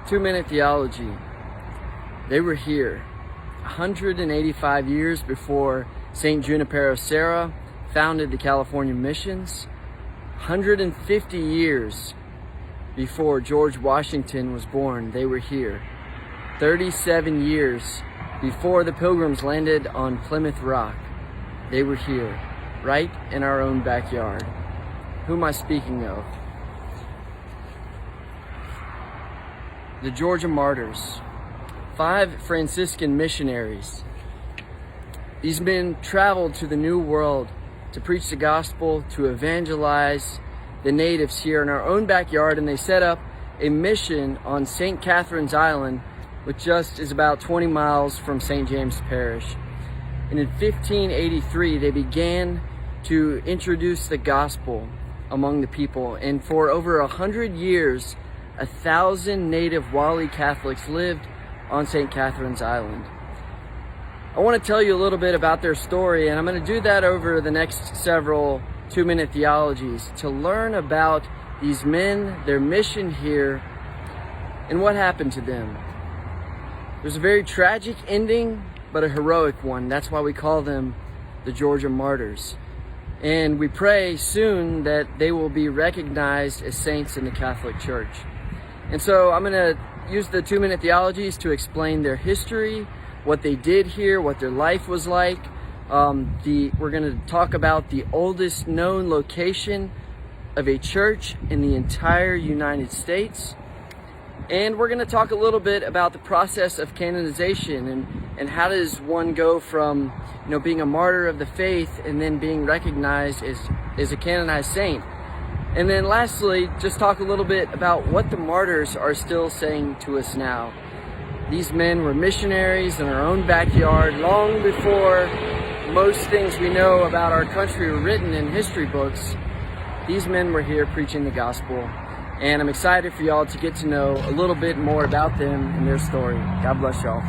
2-minute theology. They were here 185 years before St. Junipero Serra founded the California Missions, 150 years before George Washington was born. They were here 37 years before the Pilgrims landed on Plymouth Rock. They were here, right in our own backyard. Who am I speaking of? The Georgia Martyrs, 5 Franciscan missionaries. These men traveled to the New World to preach the gospel, to evangelize the natives here in our own backyard, and they set up a mission on St. Catherine's Island, which just is about 20 miles from St. James Parish. And in 1583, they began to introduce the gospel among the people, and for over 100 years, 1,000 native Wali Catholics lived on St. Catherine's Island. I want to tell you a little bit about their story, and I'm going to do that over the next several 2-minute theologies to learn about these men, their mission here, and what happened to them. There's a very tragic ending, but a heroic one. That's why we call them the Georgia Martyrs. And we pray soon that they will be recognized as saints in the Catholic Church. And so I'm going to use the 2-minute theologies to explain their history, what they did here, what their life was like. We're going to talk about the oldest known location of a church in the entire United States. And we're going to talk a little bit about the process of canonization and how does one go from being a martyr of the faith and then being recognized as a canonized saint. And then lastly, just talk a little bit about what the martyrs are still saying to us now. These men were missionaries in our own backyard long before most things we know about our country were written in history books. These men were here preaching the gospel, and I'm excited for y'all to get to know a little bit more about them and their story. God bless y'all.